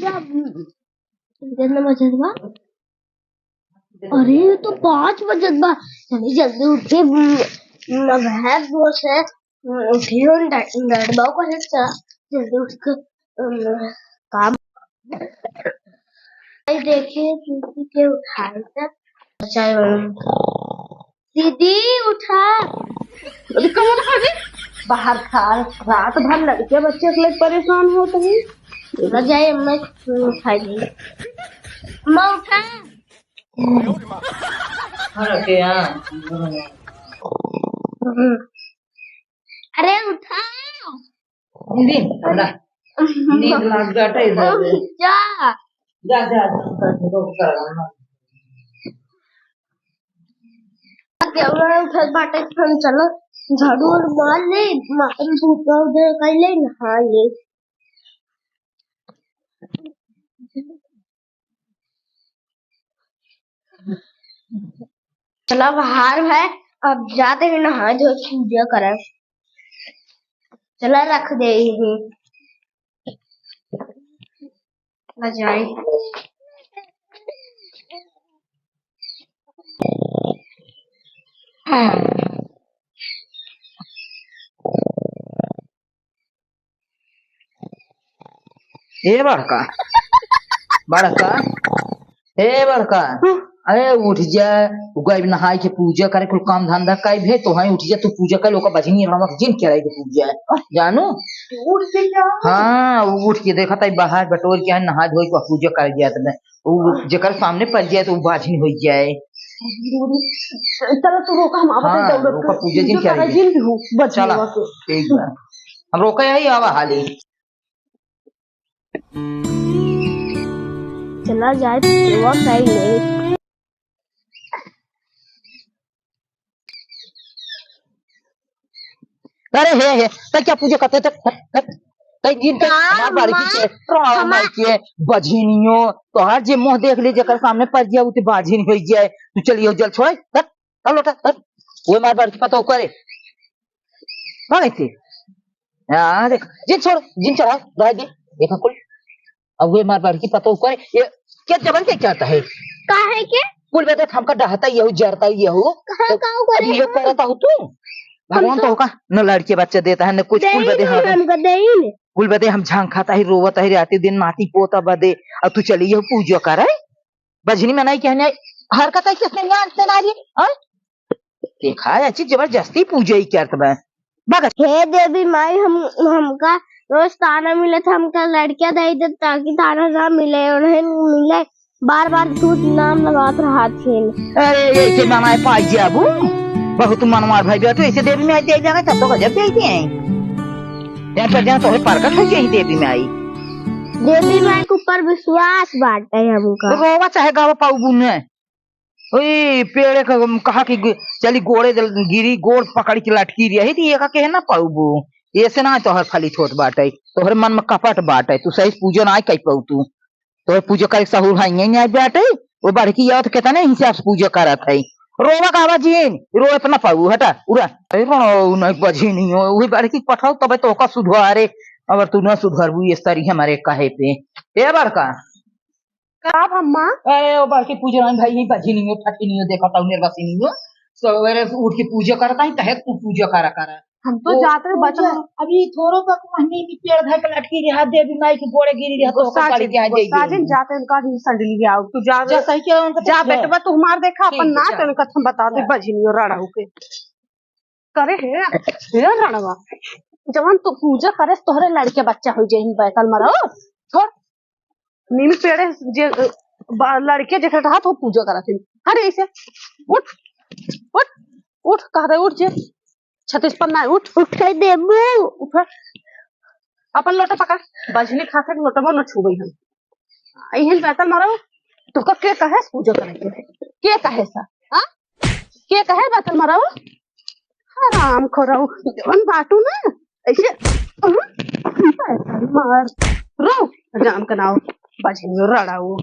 कितना बजत बा? अरे ये तो 5 बजत बा। चलिए जल्दी उठे। है दोस्त है उठिए और डरबाओ को चला जल्दी उठ कर काम देखिए किसी के उठाए था। दीदी उठा। कौन है बाहर था रात भर लड़के बच्चे के लिए परेशान होते हैं। लग जाए अम्मा उठाई दी। अम्मा उठा। अरे उठा। नींद लग जाता है इधर जा जा जा उठल बाटे हम चलो झाड़ू और मार ले मातम भूखा उधर कर ले नहा ले। चला बाहर है अब जाते हैं नहा धो पूजा करें। चला रख दे जाए। ए बड़का बड़का ए बड़का अरे उठ जा गई नहाई के पूजा करे कुल काम धंधा काई भे तो हाई उठ जा तू पूजा कर लोका बजनी हमरा जिन करे के पूजा जानू उठ के जा। हां उठ के देखा ताई बाहर बटोर के नहा धोई के पूजा कर दिया तने वो जेकर सामने पड़ जाए तो बाजनी हो जाए। चलो तू रोका हम आवत है रोका पूजा जिन करे जिन भी हो चला ठीक है हम रोका यही आवा हाली। चला जाए सेवा कर ले। अरे हे तो क्या पूजा करते थे जिन के हमार बारी के राम माई के बजनियो तो हर जे मुंह देख ले जेकर सामने पड़ जाए उते बाजिन हो जाए तू चलियो जल छोड़ हट लोटा हट वो मार बारी पता करे कौन थे हां देख जिन छोड़ जिन चढ़ा रह दे देखा कुल अब वो मार बारी पता करे ये क्या जबन के कहता है काहे के कुल बेटा हमका डहता यहू जरता यहू कहां का करे ये करता हो तू भगवान तो होगा न लड़के बच्चे देता है न कुछ कुल बदे हम कुल बदे हम झांग खाता ही रोवत ही राती दिन माटी पोता बदे अब तू चली ये पूजा कर बजनी में नहीं कहने हरकत किसने जानते ना रही देखा अच्छी जबरदस्ती पूजा ही करत बा हे देवी माई हमका रोज ताना मिले था हमका लड़कियां दे दे ताकि ताना ना मिले और मिले बार बार तू नाम लगात रहा थे। अरे ये के मनाए पाई जाबू बहुत मनमार भाई बेटो ऐसे देवी में आई दे जाना तब तो गजब देती हैं यार पर जाना तो प्रकट हो गई देवी में आई। देवी माई के ऊपर विश्वास बांटे हमका रोवा चाहे गावा पाऊ ने ओए पेड़ कहा कि चली गोड़े गिरी गोड़ पकड़ के लटकी रही थी ये का कहे ना पाऊ ऐसे ना तोहर खाली छोट बाटे तोहर मन में कपट बाटे तू सही पूजा ना कई पाऊ तू तोहर पूजा करे सहूर हाई नहीं बाटे वो बड़की आवत कहता ना हिसाब से पूजा करत है रोवा गावा जीन रो इतना पाऊ हटा उड़ा अरे नहीं बजी नहीं हो वही बड़की पठाओ तबे तो का सुधारे अगर तू ना सुधारबू इस तरह हमारे काहे पे ए बड़का का अम्मा अरे वो बड़की पूजा नहीं भाई नहीं बजी नहीं हो ठकी नहीं हो देखा ताऊ निर्वासी नहीं हो सवेरे उठ के पूजा करता ही तहे तू पूजा करा हम तो जाते हैं बच्चा अभी थोड़ो तक महीने में पेड़ धर के लटकी रहा देवी माई के गोड़े गिरी रहा तो पकड़ के आ जाएगी साजिन जाते हैं उनका ही संडली आओ तू जा सही क्या उनका जा बेटा तू मार देखा अपन ना तो उनका हम बता दे बजनियो रड़ाऊ के करे है रड़वा जवान तू पूजा करे तोहरे लड़के बच्चा हो जाई बैठल मरो छोड़ नीम पेड़े जे लड़के जे रहा तो पूजा करत हरे ऐसे उठ उठ उठ कह दे उठ जे छत्तीस पर ना उठ उठ कर देबू उठ अपन लोटा पकड़ बजनी खाते लोटवा न छुबई हम इहन बैठल मारो तो के कहे पूजा करे के कहे सा हां के कहे बैठल मारो आराम करो जवन बाटू ना ऐसे मार रो जाम कनाओ बजनी रड़ाओ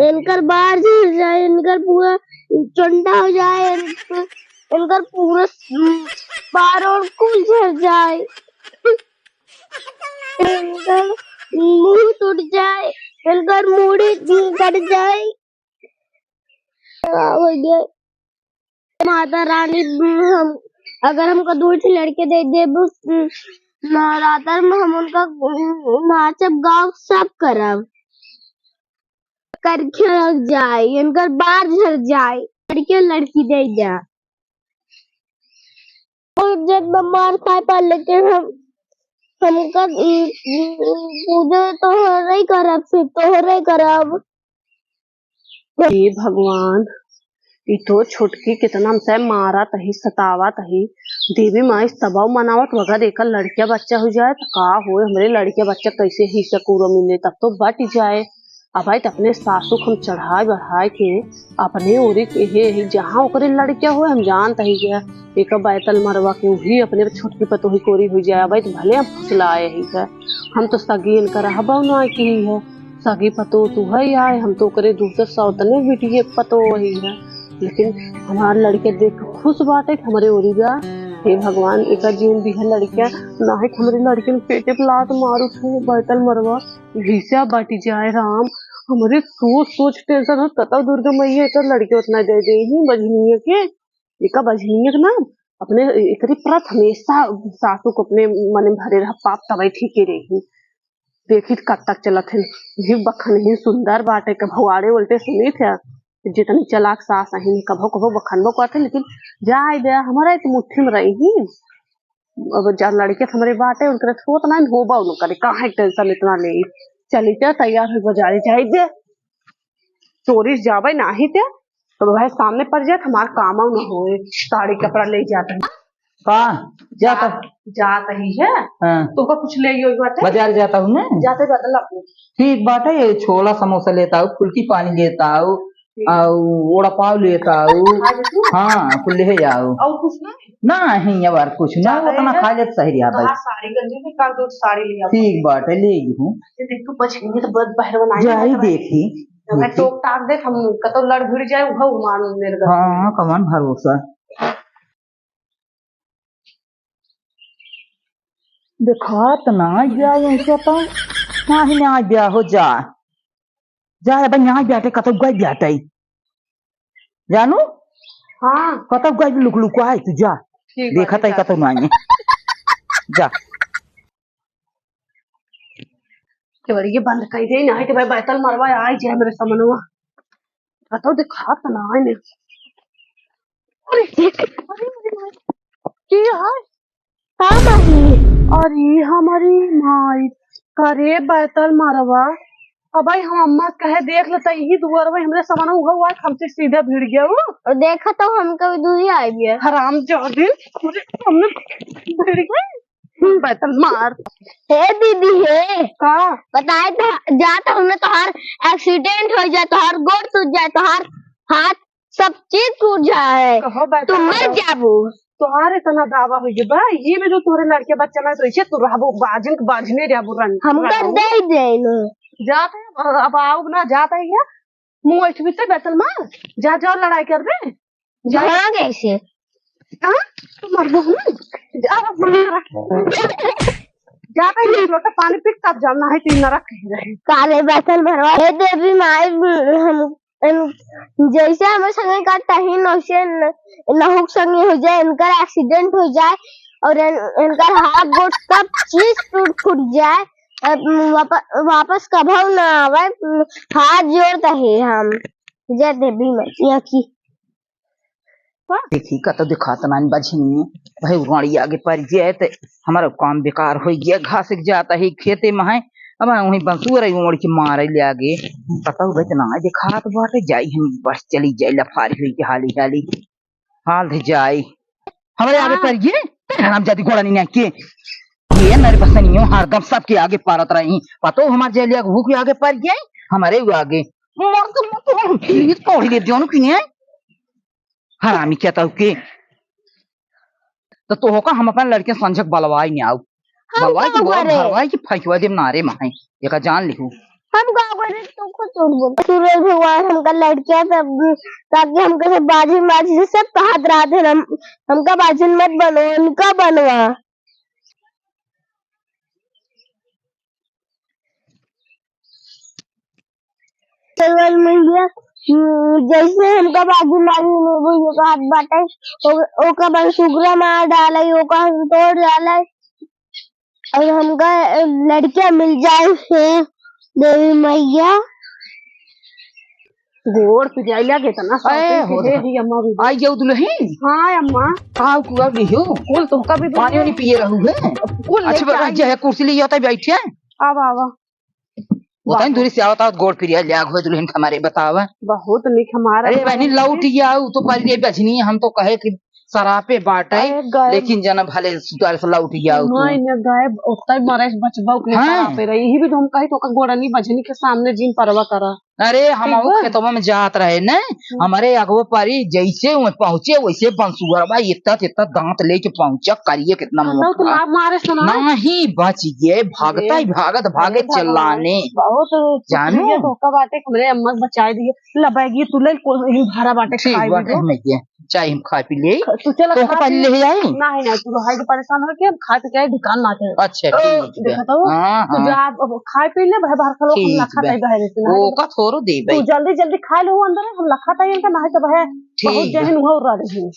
इनकर बाहर झड़ जाए इनकर पूरा चंडा हो जाए इनकर पूरा बार और कुल झड़ जाए, इनका मुंह टूट जाए, इनका मूड़ी कट जाए। हो गया माता रानी, हम अगर हमको दूर से लड़के दे दे नवरात्र में हम उनका नाचब गाँव सब करब करके लग जाए, इनका बार झड़ जाए, लड़के लड़की दे जा और जब मार खाए पर, लेकिन हमका पूजा तो हो रही करब, फिर तो हो रही करब। हे भगवान, ई तो छुटकी कितना हमसे मारा तही सतावा तही देवी माई तबाव मनावत वगैरह देकर लड़किया बच्चा हो जाए तो का हो, हमारे लड़किया बच्चा कैसे ही सकूरो मिले, तब तो बट जाए। अब आई अपने सासू हम चढ़ाए बढ़ाए के अपने ओरी के हे जहाँ ओकरे लड़किया हो हम जानता ही गया एक बैतल मरवा के वही अपने छुटकी पतोही कोरी हो जाए। अब तो भले हम फुसलाए ही है, हम तो सगी इनका रहबा ना की है, सगी पतो तू है आए, हम तो करे दूसरे सौतने बिटिए पतो वही है, लेकिन हमारे लड़के देख खुश बात है हमारे ओरिगा। हे भगवान, एक जीवन भी है लड़किया ना है हमारे लड़के ने पेटे पे लात मारू थे बैतल मरवा घिसा बाटी जाए। राम, हमारे सोच सोच टेंशन हो कतौ दुर्गा मैया एक लड़के उतना दे दे ही बजनिया के एक बजनिया के ना अपने एक प्रथ हमेशा सासू को अपने मन में भरे रहा पाप तबाई ठीक रही। देखी कब तक चलत है भी बखन ही सुंदर बाटे के भवाड़े उल्टे सुनी थे जितनी चलाक सास अही कभो कभो बखनबो करते, लेकिन जाए दे हमारा तो मुट्ठी में रही। अब जा लड़के हमारे बाटे उनके सोच ना होबा उन करे कहाँ टेंशन इतना ले चली थे तैयार हो बाजारे जाए दे चोरी जावे ना ही थे तो भाई सामने पड़ जाए हमारा काम न होए, साड़ी कपड़ा ले जाता है कहाँ जाता जाता ही है। हाँ। तो का कुछ ले बाजार जाता हूँ मैं, जाते बदल अपने ठीक बात है, छोला समोसा लेता हूँ, फुल्की पानी लेता हूँ और वड़ा पाव लेता हूँ। हाँ कुल ले जाओ और कुछ नहीं नहीं अब कुछ ना उतना खा ले सही याद है। साड़ी गंजी में कर दो साड़ी लिया ठीक बात है ले हूँ देख तू बचेंगे तो बद बाहर बनाई जाई देखी टोक टाक देख हम कतो लड़ भिड़ जाए वो मान मेरे घर। हाँ कमान भरोसा देखा तो ना ब्याह ऐसे तो ना ही ना ब्याह हो जा जा भाई यहाँ बैठे कतो गई बैठे जानू। हाँ कतो गई लुक लुक आए तू जा देखा था कतो ना जा ये बंद कर दे ना कि भाई बैतल मरवा आई जाए मेरे समनवा कतो दिखा तो ना है की है हाँ माही, अरे हमारी माई करे बैतल मरवा अब भाई हम अम्मा कहे देख लेता यही दुआर में हमरे सामान हुआ हमसे सीधा भिड़ गया वो और देखा तो हम कभी दूरी आई भी है हराम जादे हमने भिड़ गए बैतल मार। हे दीदी हे का बताए था जाता हमने तो हर एक्सीडेंट हो जाए, तो हर गोड़ टूट जाए, तो हर हाथ सब चीज टूट जाए, कहो तुम मर जाबू। तुम्हारे इतना दावा हो गया भाई ये में जो तोरे लड़के बच्चा ना तो तू रहबो बाजन के बाजने रहबो रन हमका दे दे नो जाते अब आओ ना जाता है क्या मुंह ऐठ भी बैतल मार जा जाओ लड़ाई कर दे जाना कैसे हाँ तू मर गो जा जाता है लोटा पानी पी तब जाना है तीन नरक कह रहे काले बैतल मरवा हे देवी माई, हम जैसे हमें संगे काटता ही नौसे नहुक संगे हो जाए, इनका एक्सीडेंट हो जाए और इनका हाथ गोड़ सब चीज टूट फूट जाए, वापस कभी ना आवे, हाथ जोड़ता है हम जय देवी मैया की। देखी कतो दिखाता ना बजनी भाई उड़ी आगे पड़ जाए तो हमारा काम बेकार हो गया, घास जाता है खेते में है अब वही बंसुर उड़ के मारे ले आगे पता हुआ तो ना देखा तो बाटे जाई हम बस चली जाए लफारी हुई हाली हाली हाल जाए हमारे आगे पड़ गए हम जाती घोड़ा नहीं के ये मेरे बस नहीं हो हरदम सबके आगे पारत रही पतो हमारे जेलिया भूख आगे पड़ गए हमारे आगे पौड़ी ले दियो कि नहीं हरामी कहता हूँ कि तो होगा हम अपना लड़के संजक बलवाई नहीं आओ बलवाई की बोल भरवाई की फैसवा दे नारे माए एक जान लिखू हम का करे तो खुद झूठ बोल। सूरज भगवान हमका लड़कियां सब ताकि हमके सब बाजी माजी से सब कहत रहते हमका बाजिन मत बनो, उनका बनवा। सोशल मीडिया जैसे हमका बाजी माजी वो कहत बाटे ओका बन सुगरा मार डाले, ओका तोड़ डाले और हमका लड़कियां मिल जाए फिर देवी मैया गोड़ पिजाइला के तना अरे हो हे ही अम्मा भी आई जाऊ दुल्हन हां अम्मा आओ कुआ लियो कुल तुमका भी पानी नहीं पिए रहू है। कुल अच्छा बड़ा जे कुर्सी ले जाता बैठे आवा आवा बताई दूरी से आवता गोड़ पिरिया जाग हो दुल्हन हमारे बतावा। बहुत निक हमारा अरे बहनी लौट जाऊ तो पर ये बजनी हम तो कहे कि सरापे बाटे लेकिन जना भले सुतार से लौट जाऊ तू नहीं न गए ओतई मरे बचबा के पे रही यही भी तो हम कही तो गोड़नी बजनी के सामने जिन परवा करा। अरे हम खेतवा में जात रहे न हमारे अगवा पारी जैसे पहुंचे वैसे बंसुअरबा इतना दांत लेके पहुंचा करिए कितना मारे सुना नहीं बच गए भागता ही भागत भागे चिल्लाने बहुत जानो धोखा बाटे हमरे अम्मा बचाए दिए लबाएगी तू ले भारा बाटे ठीक बाटे मैं के चाय हम खा पी ले तू चल तो पहले ले जाए नहीं नहीं तू हाई परेशान हो के खा पी के दुकान माटे। अच्छा ठीक है देखा तो तू जा खा पी ले भाई बाहर खलो लखा तई बहरे से वो का थोरो दे भाई तू जल्दी जल्दी खा लो अंदर हम लखा तई इनका नहीं तो बहे बहुत जहन हो रहा है।